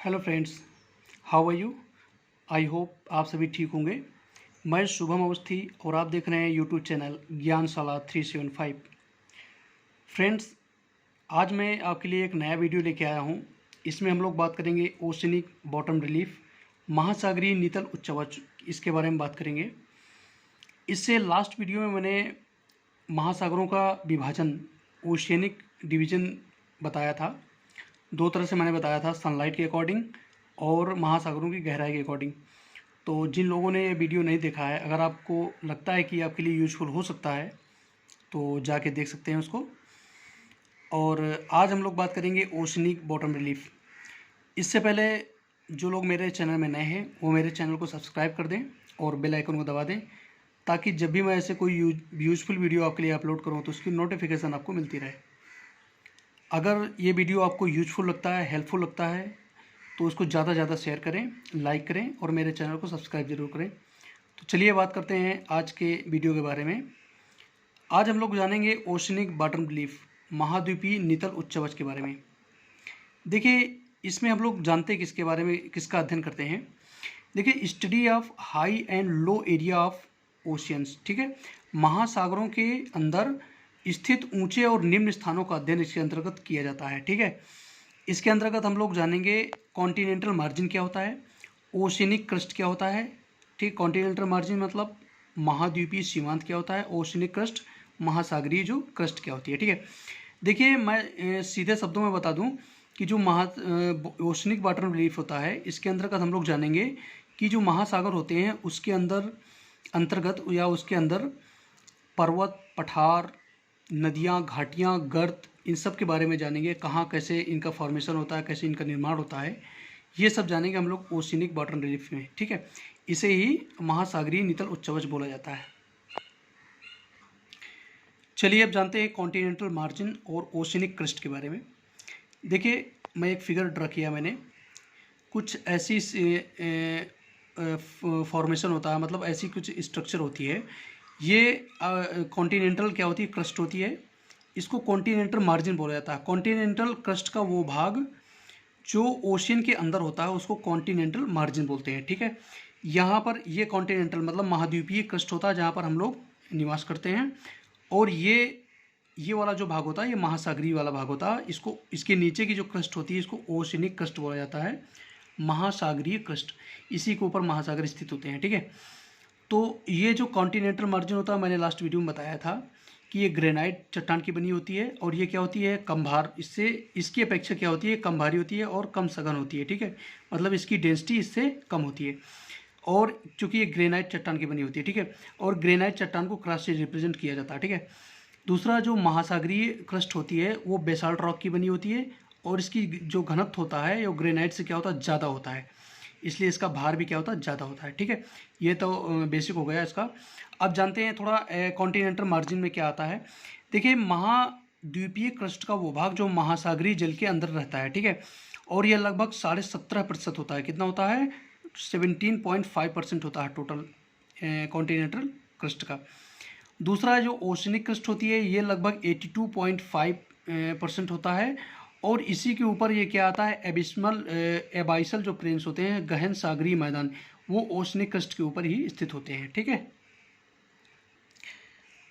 Hello friends, how are you. I hope आप सभी ठीक होंगे। मैं शुभम अवस्थी और आप देख रहे हैं यूट्यूब चैनल ज्ञानशाला 375। फ्रेंड्स, आज मैं आपके लिए एक नया वीडियो लेके आया हूँ। इसमें हम लोग बात करेंगे ओशनिक बॉटम रिलीफ, महासागरीय नितल उच्चवच, इसके बारे में बात करेंगे। इससे लास्ट वीडियो में मैंने महासागरों का विभाजन, ओशियनिक डिवीज़न बताया था। दो तरह से मैंने बताया था, सनलाइट के अकॉर्डिंग और महासागरों की गहराई के अकॉर्डिंग। तो जिन लोगों ने ये वीडियो नहीं देखा है, अगर आपको लगता है कि आपके लिए यूजफुल हो सकता है तो जाके देख सकते हैं उसको। और आज हम लोग बात करेंगे ओशनिक बॉटम रिलीफ। इससे पहले जो लोग मेरे चैनल में नए हैं वो मेरे चैनल को सब्सक्राइब कर दें और बेल आइकन को दबा दें, ताकि जब भी मैं ऐसे कोई यूजफुल वीडियो आपके लिए अपलोड करूँ तो उसकी नोटिफिकेशन आपको मिलती रहे। अगर ये वीडियो आपको यूजफुल लगता है, हेल्पफुल लगता है, तो उसको ज़्यादा से ज़्यादा शेयर करें, लाइक करें और मेरे चैनल को सब्सक्राइब जरूर करें। तो चलिए बात करते हैं आज के वीडियो के बारे में। आज हम लोग जानेंगे ओशनिक बॉटम रिलीफ, महाद्वीपीय नितल उच्चवच के बारे में। देखिए, इसमें हम लोग जानते हैं किसके बारे में, किसका अध्ययन करते हैं। देखिए, study of high and low area of oceans, ठीक है। महासागरों के अंदर स्थित ऊंचे और निम्न स्थानों का अध्ययन इसके अंतर्गत किया जाता है, ठीक है। इसके अंतर्गत हम लोग जानेंगे कॉन्टिनेंटल मार्जिन क्या होता है, ओशियनिक क्रस्ट क्या होता है, ठीक। कॉन्टिनेंटल मार्जिन मतलब महाद्वीपीय सीमांत क्या होता है, ओशियनिक क्रस्ट महासागरीय जो क्रस्ट क्या होती है, ठीक है। देखिए, मैं सीधे शब्दों में बता दूं कि जो ओशनिक बॉटम रिलीफ होता है, इसके अंतर्गत हम लोग जानेंगे कि जो महासागर होते हैं उसके अंतर्गत या उसके अंदर पर्वत, पठार, नदियाँ, घाटियाँ, गर्त, इन सब के बारे में जानेंगे। कहाँ कैसे इनका फॉर्मेशन होता है, कैसे इनका निर्माण होता है, ये सब जानेंगे हम लोग ओशनिक बॉटम रिलीफ में, ठीक है। इसे ही महासागरीय नितल उच्चवच बोला जाता है। चलिए अब जानते हैं कॉन्टिनेंटल मार्जिन और ओशनिक क्रस्ट के बारे में। देखिए, मैं एक फिगर ड्रा किया मैंने। कुछ ऐसी फॉर्मेशन होता है, मतलब ऐसी कुछ स्ट्रक्चर होती है। ये कॉन्टिनेंटल क्या होती है, क्रस्ट होती है। इसको कॉन्टिनेंटल मार्जिन बोला जाता है। कॉन्टिनेंटल क्रस्ट का वो भाग जो ओशियन के अंदर होता है उसको कॉन्टिनेंटल मार्जिन बोलते हैं, ठीक है। यहाँ पर ये कॉन्टिनेंटल मतलब महाद्वीपीय क्रस्ट होता है जहाँ पर हम लोग निवास करते हैं। और ये वाला जो भाग होता है ये महासागरीय वाला भाग होता है। इसको, इसके नीचे की जो क्रस्ट होती है इसको ओशियनिक क्रस्ट बोला जाता है, महासागरीय क्रस्ट। इसी के ऊपर महासागर स्थित होते हैं, ठीक है। तो ये जो कॉन्टिनेंटल मार्जिन होता है, मैंने लास्ट वीडियो में बताया था कि ये ग्रेनाइट चट्टान की बनी होती है और ये क्या होती है, कम भार। इससे इसकी अपेक्षा क्या होती है, कम भारी होती है और कम सघन होती है, ठीक है। मतलब इसकी डेंसिटी इससे कम होती है। और चूंकि ये ग्रेनाइट चट्टान की बनी होती है, ठीक है। और ग्रेनाइट चट्टान को क्रस्ट से रिप्रेजेंट किया जाता है, ठीक है। दूसरा, जो महासागरीय क्रस्ट होती है वो बेसाल्ट रॉक की बनी होती है और इसकी जो घनत्व होता है वो ग्रेनाइट से क्या होता है, ज़्यादा होता है। इसलिए इसका भार भी क्या होता है, ज़्यादा होता है, ठीक है। ये तो बेसिक हो गया इसका। अब जानते हैं थोड़ा कॉन्टिनेंटल मार्जिन में क्या आता है। देखिए, महाद्वीपीय क्रस्ट का वो भाग जो महासागरीय जल के अंदर रहता है, ठीक है। और यह लगभग 17.5% होता है। कितना होता है, 17.5% होता है टोटल कॉन्टिनेंटल क्रस्ट का। दूसरा, जो ओशनिक क्रस्ट होती है ये लगभग 82.5% होता है। और इसी के ऊपर ये क्या आता है, एबाइसल जो प्लेन्स होते हैं, गहन सागरीय मैदान, वो ओशनिक क्रस्ट के ऊपर ही स्थित होते हैं, ठीक है।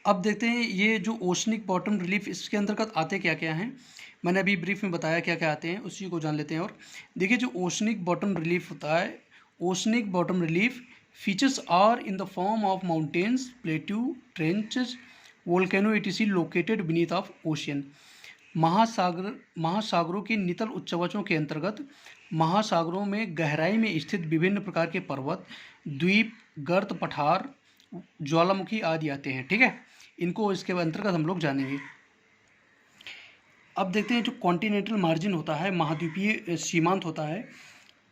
अब देखते हैं ये जो ओशनिक बॉटम रिलीफ, इसके अंतर्गत आते क्या क्या हैं। मैंने अभी ब्रीफ में बताया क्या क्या आते हैं, उसी को जान लेते हैं। और देखिए, जो ओशनिक बॉटम रिलीफ होता है, oceanic bottom relief features are in the form of mountains, plateau, trenches, volcano etc located beneath of ocean. महासागरों के नितल उच्चवचों के अंतर्गत महासागरों में गहराई में स्थित विभिन्न प्रकार के पर्वत, द्वीप, गर्त, पठार, ज्वालामुखी आदि आते हैं, ठीक है। इनको इसके अंतर्गत हम लोग जानेंगे। अब देखते हैं जो कॉन्टिनेंटल मार्जिन होता है, महाद्वीपीय सीमांत होता है,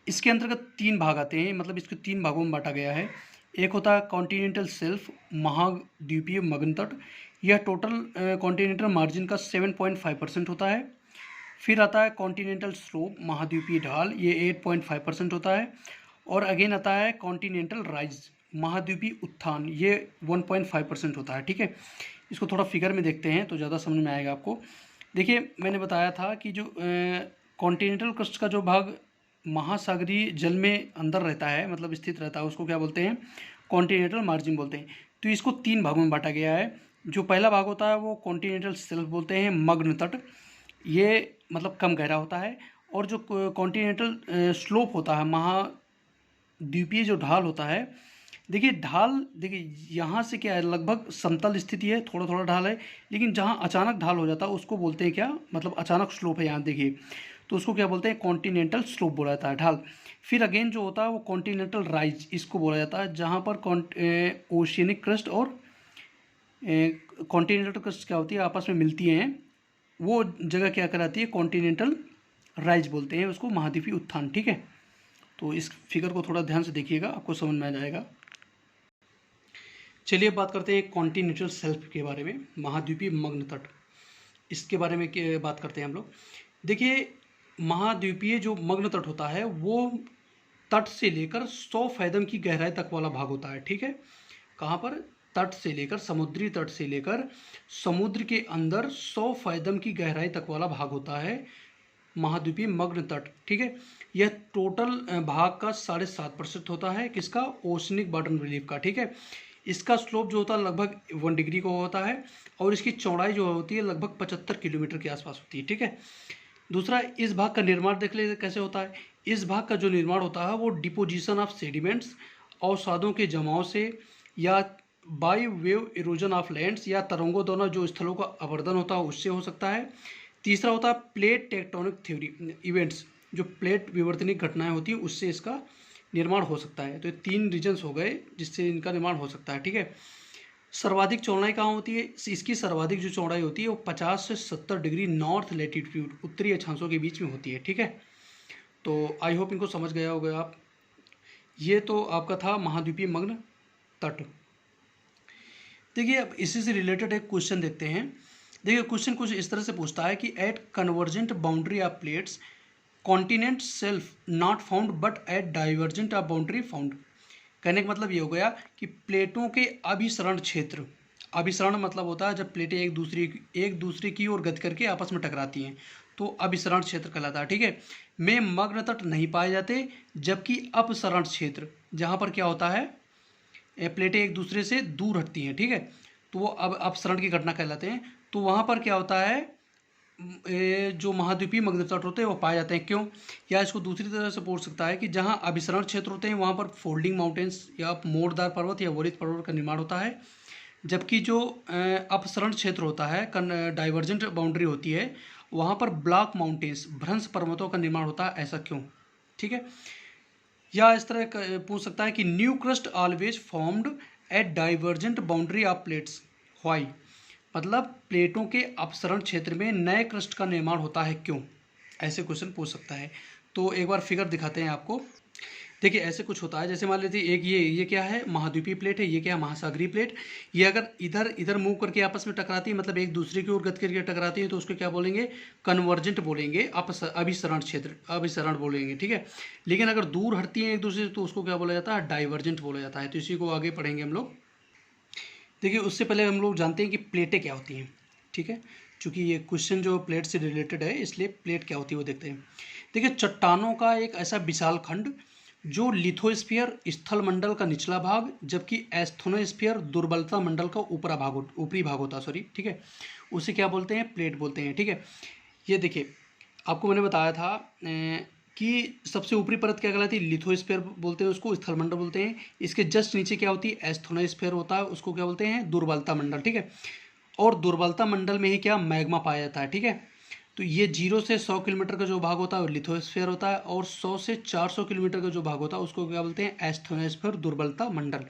इसके अंतर्गत 3 भाग आते हैं। मतलब इसको 3 भागों में बांटा गया है। एक होता है कॉन्टिनेंटल शेल्फ, महाद्वीपीय मग्न तट। यह टोटल कॉन्टिनेंटल मार्जिन का 7.5% होता है। फिर आता है कॉन्टिनेंटल स्लोप, महाद्वीपीय ढाल, ये 8.5% होता है। और अगेन आता है कॉन्टिनेंटल राइज, महाद्वीपीय उत्थान, ये 1.5% होता है, ठीक है। इसको थोड़ा फिगर में देखते हैं तो ज़्यादा समझ में आएगा आपको। देखिए, मैंने बताया था कि जो कॉन्टिनेंटल क्रस्ट का जो भाग महासागरीय जल में अंदर रहता है, मतलब स्थित रहता है, उसको क्या बोलते हैं? कॉन्टिनेंटल मार्जिन बोलते हैं। तो इसको 3 भागों में बांटा गया है। जो पहला भाग होता है वो कॉन्टिनेंटल शेल्फ बोलते हैं, मग्न तट, ये मतलब कम गहरा होता है। और जो कॉन्टिनेंटल स्लोप होता है, महाद्वीपीय जो ढाल होता है, देखिए यहाँ से क्या है, लगभग समतल स्थिति है, थोड़ा थोड़ा ढाल है, लेकिन जहाँ अचानक ढाल हो जाता है उसको बोलते हैं क्या, मतलब अचानक स्लोप है यहाँ देखिए, तो उसको क्या बोलते हैं? कॉन्टिनेंटल स्लोप बोला जाता है, ढाल। फिर अगेन जो होता है वो कॉन्टिनेंटल राइज इसको बोला जाता है, जहाँ पर ओशियनिक क्रस्ट और कॉन्टिनेंटल क्रस्ट क्या होती है, आपस में मिलती हैं, वो जगह क्या कराती है? कॉन्टिनेंटल राइज बोलते हैं उसको, महाद्वीपीय उत्थान। ठीक है, तो इस फिगर को थोड़ा ध्यान से देखिएगा, आपको समझ में आ जाएगा। चलिए बात करते हैं कॉन्टिनेंटल शेल्फ के बारे में, महाद्वीपीय मग्न तट, इसके बारे में बात करते हैं हम लोग। देखिए, महाद्वीपीय जो मग्न तट होता है वो तट से लेकर 100 फैदम की गहराई तक वाला भाग होता है। ठीक है, कहाँ पर? तट से लेकर, समुद्री तट से लेकर समुद्र के अंदर 100 फैदम की गहराई तक वाला भाग होता है महाद्वीपीय मग्न तट। ठीक है, यह टोटल भाग का 7.5% होता है, किसका? ओशनिक बॉटम रिलीफ का। ठीक है, इसका स्लोप जो होता है लगभग 1 डिग्री का होता है, और इसकी चौड़ाई जो होती है लगभग 75 किलोमीटर के आसपास होती है। ठीक है, दूसरा, इस भाग का निर्माण देख लीजिए कैसे होता है। इस भाग का जो निर्माण होता है वो डिपोजिशन ऑफ सेडिमेंट्स, अवसादों के जमाव से, या by wave erosion of lands, या तरंगों द्वारा जो स्थलों का अवर्दन होता है उससे हो सकता है। तीसरा होता है प्लेट टेक्टोनिक थ्योरी इवेंट्स, जो प्लेट विवर्तनिक घटनाएं होती हैं उससे इसका निर्माण हो सकता है। तो ये 3 रीजन्स हो गए जिससे इनका निर्माण हो सकता है। ठीक है, सर्वाधिक चौड़ाई कहाँ होती है? इसकी सर्वाधिक जो चौड़ाई होती है वो 50 से 70 डिग्री नॉर्थ लेटीट्यूड, उत्तरी अक्षांशों के बीच में होती है। ठीक है, तो आई होप इनको समझ गया होगा आप। ये तो आपका था महाद्वीपीय मग्न तट। देखिए, अब इसी से रिलेटेड एक क्वेश्चन देखते हैं। देखिए, क्वेश्चन कुछ इस तरह से पूछता है कि at convergent boundary of plates continental shelf not found but at divergent of boundary found. कहने का मतलब ये हो गया कि प्लेटों के अभिसरण क्षेत्र, अभिसरण मतलब होता है जब प्लेटें एक दूसरे की ओर गति करके आपस में टकराती हैं, तो अभिसरण क्षेत्र कहलाता है। ठीक है, में मग्न तट नहीं पाए जाते, जबकि अपसरण क्षेत्र, जहाँ पर क्या होता है, प्लेटें एक दूसरे से दूर हटती हैं। ठीक है, तो वो अब अपसरण की घटना कहलाते हैं। तो वहाँ पर क्या होता है, जो महाद्वीपीय मग्न तट होते हैं वो पाए जाते हैं। क्यों? या इसको दूसरी तरह से पूछ सकता है कि जहाँ अभिसरण क्षेत्र होते हैं वहाँ पर फोल्डिंग माउंटेन्स या मोड़दार पर्वत या वरित पर्वत का निर्माण होता है, जबकि जो अपसरण क्षेत्र होता है, डाइवर्जेंट बाउंड्री होती है, वहाँ पर ब्लॉक माउंटेन्स, भ्रंश पर्वतों का निर्माण होता है। ऐसा क्यों? ठीक है, या इस तरह पूछ सकता है कि new crust always formed at divergent boundary of plates, why? मतलब प्लेटों के अपसरण क्षेत्र में नए क्रस्ट का निर्माण होता है, क्यों? ऐसे क्वेश्चन पूछ सकता है। तो एक बार फिगर दिखाते हैं आपको। देखिए, ऐसे कुछ होता है, जैसे मान लीजिए एक ये क्या है, महाद्वीपीय प्लेट है, ये क्या है, महासागरीय प्लेट। ये अगर इधर इधर मूव करके आपस में टकराती है, मतलब एक दूसरे की ओर गति करके टकराती है, तो उसको क्या बोलेंगे? कन्वर्जेंट बोलेंगे, अभिसरण क्षेत्र, अभिसरण बोलेंगे। ठीक है, लेकिन अगर दूर हटती हैं एक दूसरे से तो उसको क्या बोला जाता है? डाइवर्जेंट बोला जाता है। तो इसी को आगे पढ़ेंगे हम लोग। देखिए, उससे पहले हम लोग जानते हैं कि प्लेटें क्या होती हैं। ठीक है, चूँकि ये क्वेश्चन जो प्लेट से रिलेटेड है, इसलिए प्लेट क्या होती है वो देखते हैं। देखिए, चट्टानों का एक ऐसा विशाल खंड जो लिथोस्फीयर स्थल मंडल का निचला भाग, जबकि एस्थोनोस्फीयर दुर्बलता मंडल का ऊपरी भाग होता है, सॉरी। ठीक है, उसे क्या बोलते हैं? प्लेट बोलते हैं। ठीक है, ये देखिए, आपको मैंने बताया था कि सबसे ऊपरी परत क्या कहलाती है? लिथोस्फीयर बोलते हैं उसको, स्थलमंडल बोलते हैं। इसके जस्ट नीचे क्या होती है? एस्थोनोस्फीयर होता है, उसको क्या बोलते हैं? दुर्बलता मंडल। ठीक है, और दुर्बलता मंडल में ही क्या? मैग्मा पाया जाता है। ठीक है, तो ये 0 से 100 किलोमीटर का जो भाग होता है वो लिथोस्फीयर होता है, और 100 से 400 किलोमीटर का जो भाग होता है उसको क्या बोलते हैं? एस्थोनोस्फीयर दुर्बलता मंडल।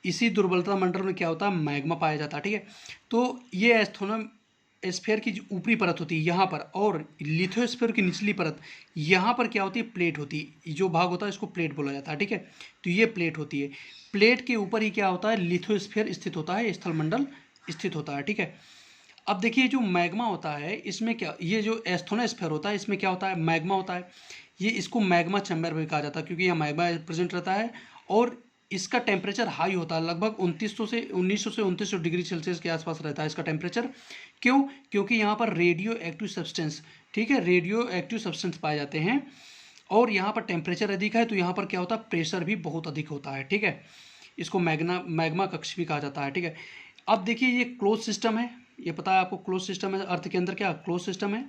इसी दुर्बलता मंडल में क्या होता है? मैग्मा पाया जाता है। ठीक है, तो ये एस्थोनोस्फीयर की जो ऊपरी परत होती है यहाँ पर, और लिथोस्फीयर की निचली परत यहाँ पर क्या होती है? प्लेट होती है। जो भाग होता है इसको प्लेट बोला जाता है। ठीक है, तो ये प्लेट होती है। प्लेट के ऊपर ही क्या होता है? लिथोस्फीयर स्थित होता है, स्थलमंडल स्थित होता है। ठीक है, अब देखिए, जो मैग्मा होता है इसमें क्या, ये जो एस्थोनोस्फीयर होता है इसमें क्या होता है? मैग्मा होता है। ये इसको मैग्मा चैम्बर भी कहा जाता है, क्योंकि यहाँ मैग्मा प्रेजेंट रहता है, और इसका टेम्परेचर हाई होता है, लगभग 1900 से 2900 डिग्री सेल्सियस के आसपास रहता है इसका टेम्परेचर। क्यों? क्योंकि यहाँ पर रेडियो एक्टिव सब्सटेंस, ठीक है, रेडियो एक्टिव सब्सटेंस पाए जाते हैं, और यहाँ पर टेम्परेचर अधिक है तो यहाँ पर क्या होता है, प्रेशर भी बहुत अधिक होता है, ठीक है। इसको मैग्मा कक्ष भी कहा जाता है, ठीक है। अब देखिए ये क्लोज सिस्टम है, ये पता है आपको क्लोज सिस्टम है, अर्थ के अंदर क्या क्लोज सिस्टम है,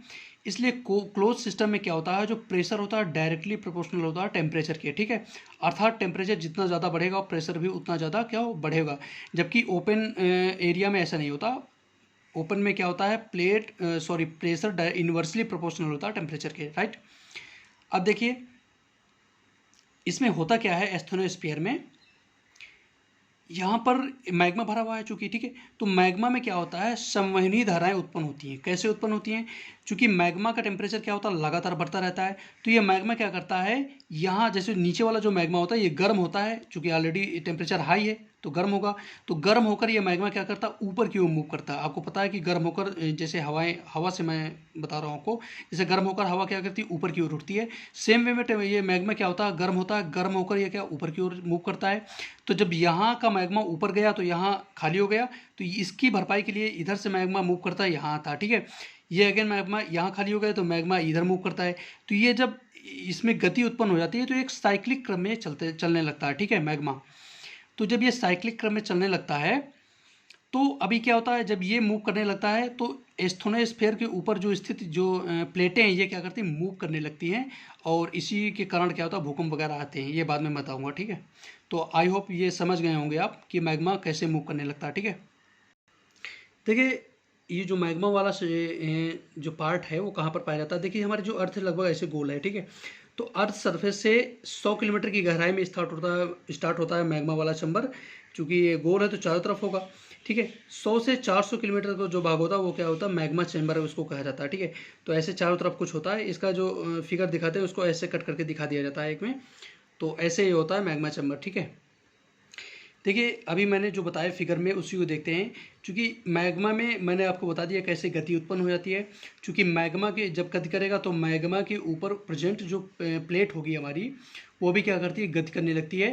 इसलिए क्लोज सिस्टम में क्या होता है, जो प्रेशर होता है डायरेक्टली प्रोपोर्शनल होता है टेम्परेचर के, ठीक है। अर्थात टेम्परेचर जितना ज़्यादा बढ़ेगा प्रेशर भी उतना ज़्यादा क्या बढ़ेगा, जबकि ओपन एरिया में ऐसा नहीं होता। ओपन में क्या होता है, प्रेशर इन्वर्सली प्रोपोर्शनल होता है टेम्परेचर के, राइट। अब देखिए इसमें होता क्या है, एस्थेनोस्फीयर में यहाँ पर मैग्मा भरा हुआ है चूंकि, ठीक है। तो मैग्मा में क्या होता है, संवहनी धाराएं उत्पन्न होती हैं। कैसे उत्पन्न होती हैं, चूंकि मैग्मा का टेम्परेचर क्या होता है, लगातार बढ़ता रहता है। तो ये मैग्मा क्या करता है, यहाँ जैसे नीचे वाला जो मैग्मा होता है ये गर्म होता है, चूंकि ऑलरेडी टेम्परेचर हाई है तो गर्म होगा। तो गर्म होकर ये मैग्मा क्या करता है, ऊपर की ओर मूव करता है। आपको पता है कि गर्म होकर, जैसे हवा से मैं बता रहा हूँ आपको, जैसे गर्म होकर हवा क्या करती है, ऊपर की ओर उठती है। सेम वे में ये मैग्मा क्या होता है, गर्म होता है, गर्म होकर ये क्या ऊपर की ओर मूव करता है। तो जब यहाँ का मैग्मा ऊपर गया तो यहाँ खाली हो गया, तो इसकी भरपाई के लिए इधर से मैग्मा मूव करता है, यहाँ आता है, ठीक है। ये अगेन मैग्मा यहाँ खाली हो गया तो मैग्मा इधर मूव करता है। तो ये जब इसमें गति उत्पन्न हो जाती है तो एक साइक्लिक क्रम में चलने लगता है, ठीक है, मैग्मा। तो जब ये साइक्लिक क्रम में चलने लगता है तो अभी क्या होता है, जब ये मूव करने लगता है तो एस्थेनोस्फीयर के ऊपर जो स्थित जो प्लेटें हैं ये क्या करती हैं, मूव करने लगती हैं, और इसी के कारण क्या होता है, भूकंप वगैरह आते हैं। ये बाद में बताऊंगा, ठीक है। तो आई होप ये समझ गए होंगे आप कि मैग्मा कैसे मूव करने लगता है, ठीक है। देखिए ये जो मैग्मा वाला जो पार्ट है वो कहाँ पर पाया जाता है, देखिए हमारे जो अर्थ लगभग ऐसे गोल है, ठीक है। तो अर्थ सरफेस से 100 किलोमीटर की गहराई में स्टार्ट होता है मैग्मा वाला चैम्बर। चूँकि ये गोल है तो चारों तरफ होगा, ठीक है। 100 से 400 किलोमीटर का जो भाग होता है वो क्या होता है, मैग्मा चैम्बर है, उसको कहा जाता है, ठीक है। तो ऐसे चारों तरफ कुछ होता है, इसका जो फिगर दिखाते हैं उसको ऐसे कट करके दिखा दिया जाता है एक में। तो ऐसे ही होता है मैग्मा चैम्बर, ठीक है। देखिए अभी मैंने जो बताया फिगर में उसी को देखते हैं। चूँकि मैग्मा में मैंने आपको बता दिया कैसे गति उत्पन्न हो जाती है। चूँकि मैग्मा के जब गति करेगा तो मैग्मा के ऊपर प्रेजेंट जो प्लेट होगी हमारी, वो भी क्या करती है, गति करने लगती है।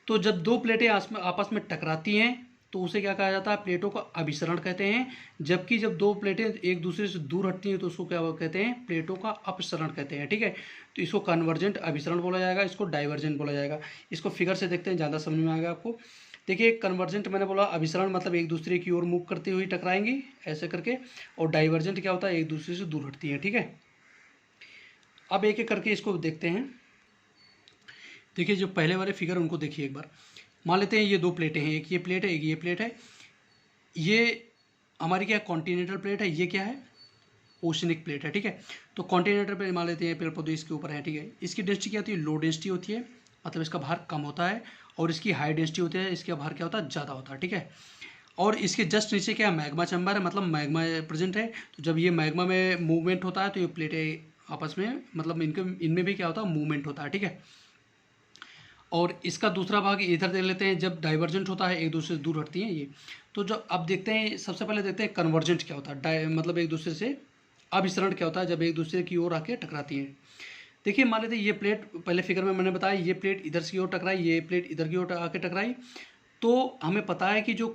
तो जब दो प्लेटें आपस में टकराती हैं तो उसे क्या कहा जाता है, प्लेटों का अभिसरण कहते हैं। जबकि जब दो प्लेटें एक दूसरे से दूर हटती हैं तो उसको क्या कहते हैं, प्लेटों का अपसरण कहते हैं, ठीक है। तो इसको कन्वर्जेंट अभिसरण बोला जाएगा, इसको डाइवर्जेंट बोला जाएगा। इसको फिगर से देखते हैं, ज़्यादा समझ में आएगा आपको। देखिए कन्वर्जेंट मैंने बोला, अभिसरण मतलब एक दूसरे की ओर मूव करती हुई टकराएंगी ऐसे करके, और डाइवर्जेंट क्या होता है, एक दूसरे से दूर हटती है, ठीक है। अब एक एक करके इसको देखते हैं। देखिए जो पहले वाले फिगर उनको देखिए एक बार। मान लेते हैं ये दो प्लेटें हैं, एक ये प्लेट है एक ये प्लेट है। ये हमारी क्या कॉन्टिनेंटल प्लेट है, ये क्या है, ओशनिक प्लेट है, ठीक है। तो कॉन्टिनेंटल प्लेट मान लेते हैं, पेड़ पौधे इसके ऊपर है, ठीक है। इसकी डेंसिटी क्या होती है, लो डेंसिटी होती है, मतलब इसका भार कम होता है। और इसकी हाई डेंसिटी होती है, इसका भार क्या होता है, ज़्यादा होता है, ठीक है। और इसके जस्ट नीचे क्या मैग्मा चैम्बर है, मतलब मैग्मा प्रेजेंट है। तो जब ये मैग्मा में मूवमेंट होता है तो ये प्लेटें आपस में, मतलब इनमें भी क्या होता है, मूवमेंट होता है, ठीक है। और इसका दूसरा भाग इधर देख लेते हैं, जब डाइवर्जेंट होता है एक दूसरे से दूर हटती हैं ये। तो जब अब देखते हैं, सबसे पहले देखते हैं कन्वर्जेंट क्या होता है, मतलब एक दूसरे से अभिसरण क्या होता है, जब एक दूसरे की ओर आके टकराती हैं। देखिए मान लेते हैं ये प्लेट, पहले फिगर में मैंने बताया ये प्लेट इधर की ओर टकराई, ये प्लेट इधर की ओर आके टकराई। तो हमें पता है कि जो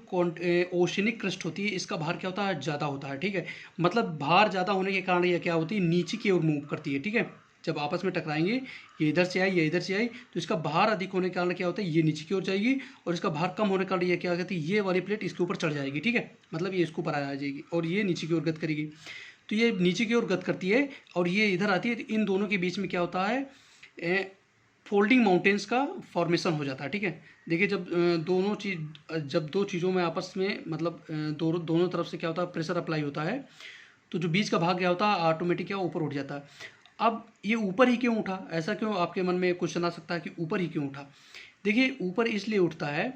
ओशनिक क्रस्ट होती है इसका भार क्या होता है, ज़्यादा होता है, ठीक है। मतलब भार ज़्यादा होने के कारण ये क्या होती है, नीचे की ओर मूव करती है, ठीक है। जब आपस में टकराएंगे, ये इधर से आई ये इधर से आई, तो इसका भार अधिक होने के कारण क्या होता है, ये नीचे की ओर जाएगी। और इसका भार कम होने के कारण ये क्या कहती है, ये वाली प्लेट इसके ऊपर चढ़ जाएगी, ठीक है। मतलब ये इसके ऊपर आ जाएगी और ये नीचे की ओर गति करेगी। तो ये नीचे की ओर गति करती है और ये इधर आती है, तो इन दोनों के बीच में क्या होता है, फोल्डिंग माउंटेन्स का फॉर्मेशन हो जाता है, ठीक है। देखिए जब दो चीज़ों में आपस में, मतलब दोनों तरफ से क्या होता है, प्रेशर अप्लाई होता है, तो जो बीच का भाग क्या होता है, ऑटोमेटिक क्या ऊपर उठ जाता है। अब ये ऊपर ही क्यों उठा, ऐसा क्यों आपके मन में क्वेश्चन आ सकता है कि ऊपर ही क्यों उठा। देखिए ऊपर इसलिए उठता है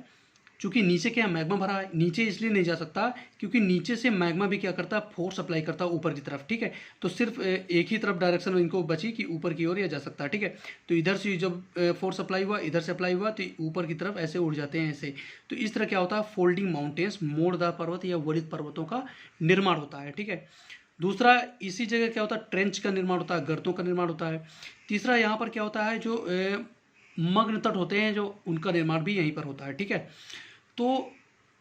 क्योंकि नीचे क्या मैग्मा भरा है, नीचे इसलिए नहीं जा सकता क्योंकि नीचे से मैग्मा भी क्या करता है, फोर्स अप्लाई करता है ऊपर की तरफ, ठीक है। तो सिर्फ एक ही तरफ डायरेक्शन इनको बची कि ऊपर की ओर या जा सकता है, ठीक है। तो इधर से जब फोर्स अप्लाई हुआ, इधर से अप्लाई हुआ, तो ऊपर की तरफ ऐसे उड़ जाते हैं ऐसे। तो इस तरह क्या होता है, फोल्डिंग माउंटेन्स, मोड़दार पर्वत या वलित पर्वतों का निर्माण होता है, ठीक है। दूसरा इसी जगह क्या होता है, ट्रेंच का निर्माण होता है, गर्तों का निर्माण होता है। तीसरा यहाँ पर क्या होता है, जो मग्न तट होते हैं जो, उनका निर्माण भी यहीं पर होता है, ठीक है। तो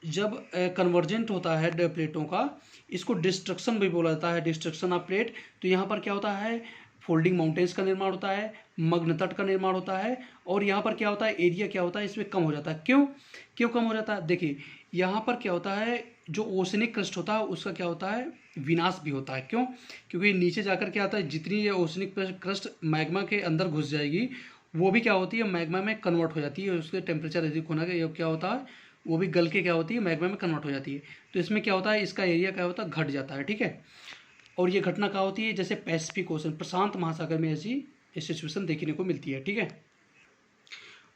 जब कन्वर्जेंट होता है प्लेटों का, इसको डिस्ट्रक्शन भी बोला जाता है, डिस्ट्रक्शन ऑफ प्लेट। तो यहाँ पर क्या होता है, फोल्डिंग माउंटेन्स का निर्माण होता है, मग्न तट का निर्माण होता है, और यहाँ पर क्या होता है, एरिया क्या होता है इसमें कम हो जाता है। क्यों क्यों कम हो जाता है? देखिए यहाँ पर क्या होता है, जो ओशनिक क्रस्ट होता है उसका क्या होता है, विनाश भी होता है। क्यों? क्योंकि नीचे जाकर क्या होता है, जितनी ये ओशनिक क्रस्ट मैग्मा के अंदर घुस जाएगी वो भी क्या होती है, मैग्मा में कन्वर्ट हो जाती है। उसके टेम्परेचर अधिक होने का क्या होता है, वो भी गल के क्या होती है, मैग्मा में कन्वर्ट हो जाती है। तो इसमें क्या होता है, इसका एरिया क्या होता है, घट जाता है। ठीक है, और ये घटना क्या होती है, जैसे पैसिफिक ओशन, प्रशांत महासागर में ऐसी सिचुएशन देखने को मिलती है। ठीक है,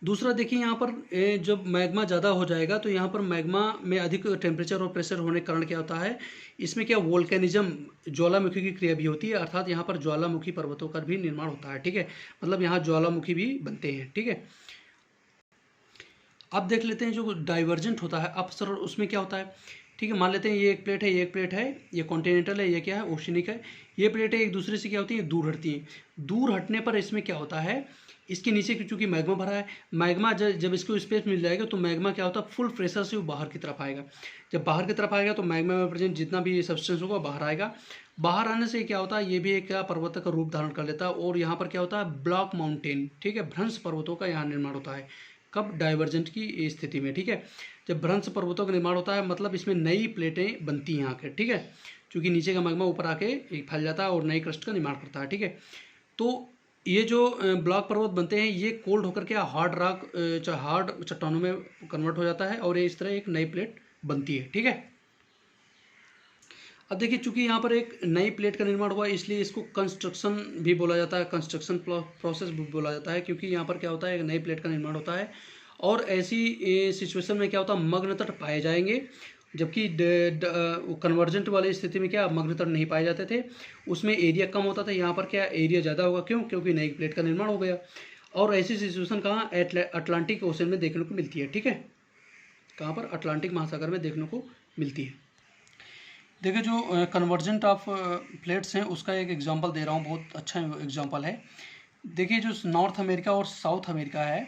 दूसरा देखिए यहाँ पर जब मैग्मा ज़्यादा हो जाएगा तो यहाँ पर मैग्मा में अधिक टेम्परेचर और प्रेशर होने के कारण क्या होता है, इसमें क्या वोल्केनिज्म, ज्वालामुखी की क्रिया भी होती है, अर्थात यहाँ पर ज्वालामुखी पर्वतों का भी निर्माण होता है। ठीक है, मतलब यहाँ ज्वालामुखी भी बनते हैं। ठीक है, अब देख लेते हैं जो डाइवर्जेंट होता है अपसरण, उसमें क्या होता है। ठीक है, मान लेते हैं ये एक प्लेट है, ये एक प्लेट है, ये कॉन्टिनेंटल है, ये क्या है, ओशनिक है। ये प्लेटें एक दूसरे से क्या होती है, दूर हटती हैं। दूर हटने पर इसमें क्या होता है, इसके नीचे चूंकि मैग्मा भरा है, मैग्मा जब इसको स्पेस मिल जाएगा तो मैग्मा क्या होता है, फुल प्रेशर से वो बाहर की तरफ आएगा। जब बाहर की तरफ आएगा तो मैग्मा में प्रेजेंट जितना भी सब्सटेंस होगा बाहर आएगा। बाहर आने से क्या होता है, ये भी एक क्या पर्वत का रूप धारण कर लेता है, और यहाँ पर क्या होता है, ब्लॉक माउंटेन, ठीक है, भ्रंश पर्वतों का यहाँ निर्माण होता है। कब? डाइवर्जेंट की स्थिति में। ठीक है, जब भ्रंश पर्वतों का निर्माण होता है मतलब इसमें नई प्लेटें बनती हैं आकर। ठीक है, क्योंकि नीचे का मैग्मा ऊपर आके फैल जाता है और नई क्रस्ट का निर्माण करता है। ठीक है, तो ये जो ब्लॉक पर्वत बनते हैं ये कोल्ड होकर के हार्ड रॉक, हार्ड चट्टानों में कन्वर्ट हो जाता है और ये इस तरह एक नई प्लेट बनती है। ठीक है, अब देखिए चूंकि यहाँ पर एक नई प्लेट का निर्माण हुआ इसलिए इसको कंस्ट्रक्शन भी बोला जाता है, कंस्ट्रक्शन प्रोसेस भी बोला जाता है, क्योंकि यहाँ पर क्या होता है, एक नई प्लेट का निर्माण होता है। और ऐसी सिचुएशन में क्या होता है, मग्न तट पाए जाएंगे, जबकि कन्वर्जेंट वाली स्थिति में क्या मग्न तट नहीं पाए जाते थे, उसमें एरिया कम होता था। यहाँ पर क्या एरिया ज़्यादा होगा, क्यों? क्योंकि नई प्लेट का निर्माण हो गया। और ऐसी सिचुएशन कहाँ, अटलांटिक ओशन में देखने को मिलती है। ठीक है, कहाँ पर? अटलांटिक महासागर में देखने को मिलती है। देखिए जो कन्वर्जेंट ऑफ प्लेट्स हैं उसका एक एग्जांपल दे रहा हूँ, बहुत अच्छा एग्जांपल है। देखिए जो नॉर्थ अमेरिका और साउथ अमेरिका है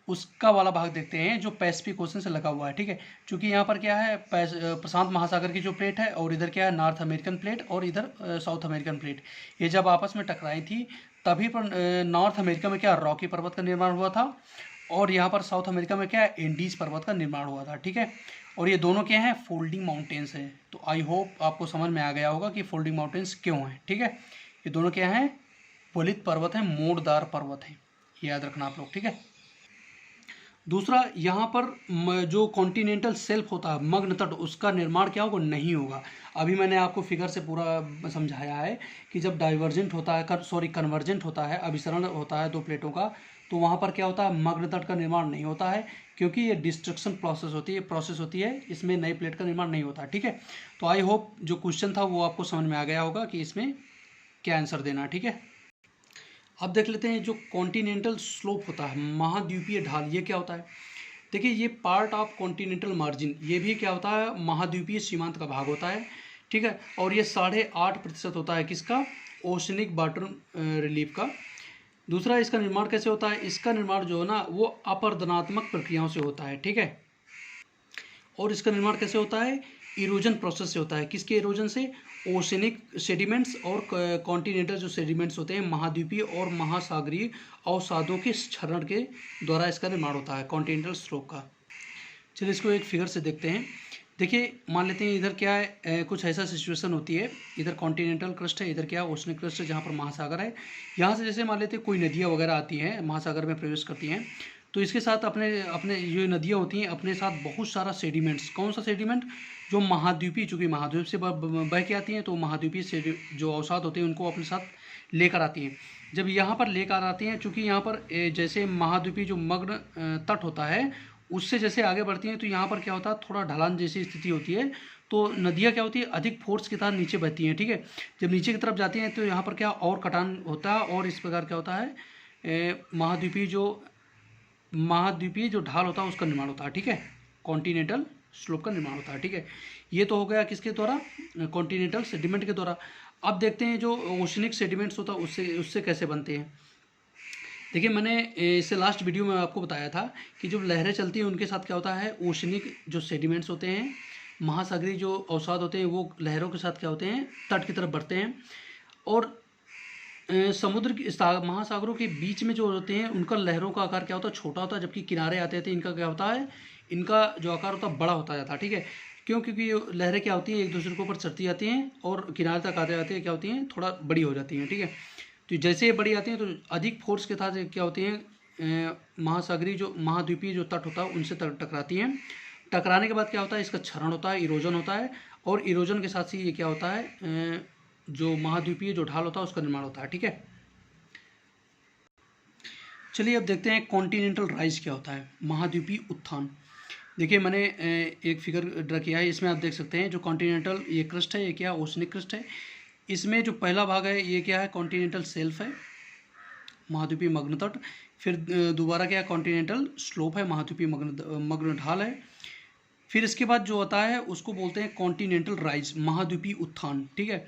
उसका वाला भाग देखते हैं जो पैसिफिक ओशन से लगा हुआ है। ठीक है, क्योंकि यहाँ पर क्या है, प्रशांत महासागर की जो प्लेट है और इधर क्या है, नॉर्थ अमेरिकन प्लेट और इधर साउथ अमेरिकन प्लेट, ये जब आपस में टकराई थी तभी पर नॉर्थ अमेरिका में क्या रॉकी पर्वत का निर्माण हुआ था और यहाँ पर साउथ अमेरिका में क्या एंडीज पर्वत का निर्माण हुआ था। ठीक है, और ये दोनों क्या हैं, फोल्डिंग माउंटेन्स हैं। तो आई होप आपको समझ में आ गया होगा कि फोल्डिंग माउंटेन्स क्यों हैं। ठीक है, ये दोनों क्या हैं, वलित पर्वत हैं, मोड़दार पर्वत हैं, ये याद रखना आप लोग। ठीक है, दूसरा यहाँ पर जो कॉन्टिनेंटल शेल्फ होता है, मग्न तट, उसका निर्माण क्या होगा, नहीं होगा। अभी मैंने आपको फिगर से पूरा समझाया है कि जब डाइवर्जेंट होता है, कन्वर्जेंट होता है, अभिसरण होता है दो प्लेटों का, तो वहाँ पर क्या होता है, मग्न तट का निर्माण नहीं होता है, क्योंकि ये डिस्ट्रक्शन प्रोसेस होती है, इसमें नई प्लेट का निर्माण नहीं होता। ठीक है, तो आई होप जो क्वेश्चन था वो आपको समझ में आ गया होगा कि इसमें क्या आंसर देना। ठीक है, अब देख लेते हैं जो कॉन्टिनेंटल स्लोप होता है, महाद्वीपीय ढाल, ये क्या होता है। देखिए ये पार्ट ऑफ कॉन्टिनेंटल मार्जिन, ये भी क्या होता है, महाद्वीपीय सीमांत का भाग होता है। ठीक है, और ये 8.5% होता है किसका, ओशनिक वाटर रिलीफ का। दूसरा इसका निर्माण कैसे होता है, इसका निर्माण जो है ना वो अपरदनात्मक प्रक्रियाओं से होता है। ठीक है, और इसका निर्माण कैसे होता है, इरोजन प्रोसेस से होता है। किसके इरोजन से, ओशनिक सेडिमेंट्स और कॉन्टिनेंटल जो सेडिमेंट्स होते हैं, महाद्वीपीय और महासागरीय अवसादों के क्षरण के द्वारा इसका निर्माण होता है, कॉन्टिनेंटल स्लोप का। चलिए इसको एक फिगर से देखते हैं। देखिए मान लेते हैं इधर क्या है, कुछ ऐसा सिचुएशन होती है, इधर कॉन्टिनेंटल क्रस्ट है, इधर क्या है, ओशनिक क्रस्ट है, जहाँ पर महासागर है। यहाँ से जैसे मान लेते हैं कोई नदियाँ वगैरह आती हैं, महासागर में प्रवेश करती हैं, तो इसके साथ अपने अपने जो नदियाँ होती हैं अपने साथ बहुत सारा सेडिमेंट्स, कौन सा सेडिमेंट, जो महाद्वीपीय, चूँकि महाद्वीप से बह के आती हैं तो महाद्वीपीय से जो अवसाद होते हैं उनको अपने साथ लेकर आती हैं। जब यहाँ पर लेकर आती हैं, चूँकि यहाँ पर जैसे महाद्वीपीय जो मग्न तट होता है उससे जैसे आगे बढ़ती हैं तो यहाँ पर क्या होता है, थोड़ा ढलान जैसी स्थिति होती है, तो नदियाँ क्या होती है, अधिक फोर्स के साथ नीचे बहती हैं। ठीक है, जब नीचे की तरफ जाती हैं तो यहाँ पर क्या और कटान होता है और इस प्रकार क्या होता है, महाद्वीपीय जो ढाल होता है उसका निर्माण होता है। ठीक है, कॉन्टिनेंटल स्लोप का निर्माण होता है। ठीक है, ये तो हो गया किसके द्वारा, कॉन्टिनेंटल सेडिमेंट के द्वारा। अब देखते हैं जो ओशनिक सेडिमेंट्स होता है उससे कैसे बनते हैं। देखिए मैंने इससे लास्ट वीडियो में आपको बताया था कि जब लहरें चलती हैं उनके साथ क्या होता है, ओशनिक जो सेडिमेंट्स होते हैं, महासागरीय जो अवसाद होते हैं वो लहरों के साथ क्या होते हैं, तट की तरफ बढ़ते हैं और समुद्र की महासागरों के बीच में जो होते हैं उनका लहरों का आकार क्या होता है, छोटा होता है, जबकि किनारे आते थे इनका क्या होता है, इनका जो आकार होता है बड़ा होता जाता है। ठीक है, क्यों? क्योंकि ये लहरें क्या होती हैं, एक दूसरे के ऊपर चढ़ती जाती हैं और किनारे तक आते आते क्या होती हैं, थोड़ा बड़ी हो जाती हैं। ठीक है, तो जैसे ये बड़ी आती हैं तो अधिक फोर्स के साथ क्या होती हैं, महासागरीय जो महाद्वीपीय जो तट होता है उनसे टकराती हैं। टकराने के बाद क्या होता है, इसका क्षरण होता है, इरोजन होता है, और इरोजन के साथ ही ये क्या होता है, जो महाद्वीपीय जो ढाल होता है उसका निर्माण होता है। ठीक है, चलिए अब देखते हैं कॉन्टिनेंटल राइज क्या होता है, महाद्वीपीय उत्थान। देखिए मैंने एक फिगर ड्रा किया है, इसमें आप देख सकते हैं जो कॉन्टिनेंटल ये क्रस्ट है, ये क्या ओशनिक क्रस्ट है। इसमें जो पहला भाग है ये क्या है, कॉन्टिनेंटल सेल्फ है, महाद्वीपीय मग्न तट। फिर दोबारा क्या है, कॉन्टिनेंटल स्लोप है, महाद्वीपीय मग्न ढाल है। फिर इसके बाद जो होता है उसको बोलते हैं कॉन्टिनेंटल राइज, महाद्वीपीय उत्थान। ठीक है,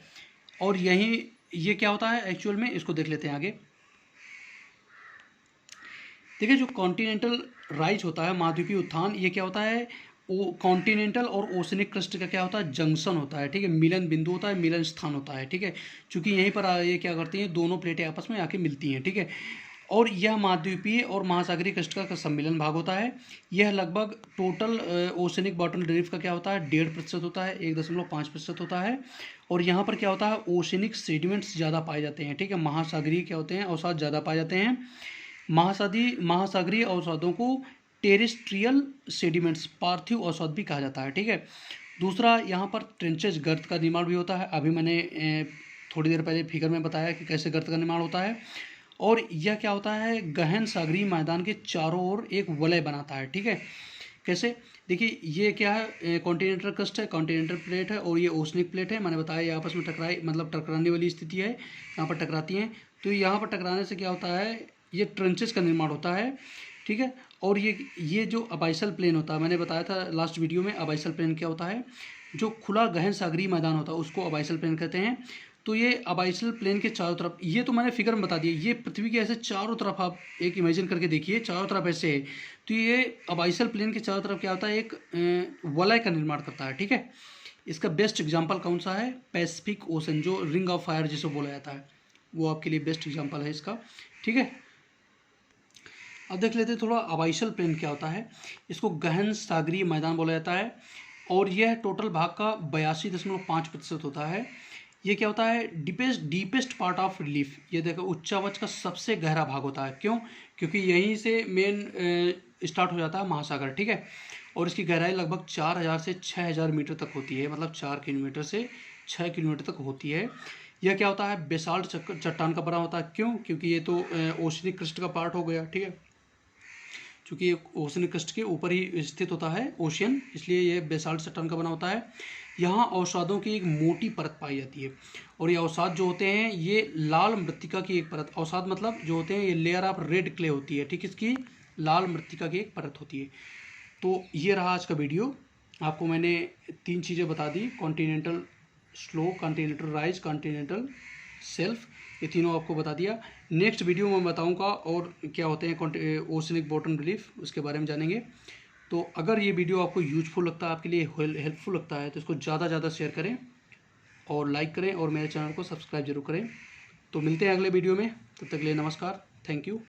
और यही ये क्या होता है एक्चुअल में, इसको देख लेते हैं आगे। देखिए जो कॉन्टिनेंटल राइज होता है, महाद्वीपीय उत्थान, ये क्या होता है, वो कॉन्टिनेंटल और ओशनिक क्रस्ट का क्या होता है, जंक्शन होता है। ठीक है, मिलन बिंदु होता है, मिलन स्थान होता है। ठीक है, चूंकि यहीं पर ये क्या करती हैं, दोनों प्लेटें आपस में आके मिलती हैं। ठीक है, और यह महाद्वीपीय और महासागरीय क्रस्ट का सम्मिलन भाग होता है। यह लगभग टोटल ओशनिक बॉटम ड्रिफ्ट का क्या होता है, 1.5% होता है, 1.5% होता है। और यहाँ पर क्या होता है, ओशनिक सेडिमेंट्स ज़्यादा पाए जाते हैं। ठीक है, महासागरीय क्या होते हैं, अवसाद ज़्यादा पाए जाते हैं। महासागरीय अवसादों को टेरेस्ट्रियल सेडिमेंट्स, पार्थिव अवसाद भी कहा जाता है। ठीक है, दूसरा यहाँ पर ट्रेंचेज, गर्त का निर्माण भी होता है। अभी मैंने थोड़ी देर पहले फिगर में बताया कि कैसे गर्त का निर्माण होता है। और यह क्या होता है, गहन सागरीय मैदान के चारों ओर एक वलय बनाता है। ठीक है, कैसे, देखिए ये क्या है, कॉन्टिनेंटल क्रस्ट है, कॉन्टिनेंटल प्लेट है, और ये ओशनिक प्लेट है। मैंने बताया ये आपस में टकराई, मतलब टकराने वाली स्थिति है, यहाँ पर टकराती हैं। तो यहाँ पर टकराने से क्या होता है, ये ट्रेंचेस का निर्माण होता है। ठीक है, और ये जो अबाइसल प्लेन होता है, मैंने बताया था लास्ट वीडियो में, अबाइसल प्लेन क्या होता है, जो खुला गहन सागरीय मैदान होता है उसको अबाइसल प्लेन कहते हैं। तो ये अबाइसल प्लेन के चारों तरफ, ये तो मैंने फिगर में बता दिया, ये पृथ्वी के ऐसे चारों तरफ आप एक इमेजिन करके देखिए, चारों तरफ ऐसे है। तो ये अबाइसल प्लेन के चारों तरफ क्या होता है, एक वलय का निर्माण करता है। ठीक है, इसका बेस्ट एग्जाम्पल कौन सा है, पैसिफिक ओशन, जो रिंग ऑफ फायर जिसे बोला जाता है, वो आपके लिए बेस्ट एग्जाम्पल है इसका। ठीक है, अब देख लेते हैं थोड़ा अबाइसल प्लेन क्या होता है। इसको गहन सागरीय मैदान बोला जाता है, और यह टोटल भाग का 82.5% होता है। ये क्या होता है, डीपेस्ट पार्ट ऑफ रिलीफ, ये देखो उच्चावच का सबसे गहरा भाग होता है। क्यों? क्योंकि यहीं से मेन स्टार्ट हो जाता है महासागर। ठीक है, और इसकी गहराई लगभग 4000 से 6000 मीटर तक होती है, मतलब 4 किलोमीटर से 6 किलोमीटर तक होती है। यह क्या होता है, बेसाल्ट चट्टान का बना होता है। क्यों? क्योंकि ये तो ओशनिक क्रस्ट का पार्ट हो गया। ठीक है, चूँकि ये ओशनिक क्रस्ट के ऊपर ही स्थित होता है ओशियन, इसलिए ये बेसाल्ट चट्टान का बना होता है। यहाँ अवसादों की एक मोटी परत पाई जाती है, और ये अवसाद जो होते हैं ये लाल मृत्तिका की एक परत, अवसाद मतलब जो होते हैं ये लेयर ऑफ रेड क्ले होती है। ठीक, इसकी लाल मृत्तिका की एक परत होती है। तो ये रहा आज का वीडियो, आपको मैंने 3 चीज़ें बता दी, continental slope, continental rise, continental shelf, ये तीनों आपको बता दिया। नेक्स्ट वीडियो में बताऊंगा और क्या होते हैं ओशनिक बॉटम रिलीफ, उसके बारे में जानेंगे। तो अगर ये वीडियो आपको यूजफुल लगता है, आपके लिए हेल्पफुल लगता है, तो इसको ज़्यादा ज़्यादा शेयर करें और लाइक करें, और मेरे चैनल को सब्सक्राइब जरूर करें। तो मिलते हैं अगले वीडियो में, तब तक के लिए नमस्कार, थैंक यू।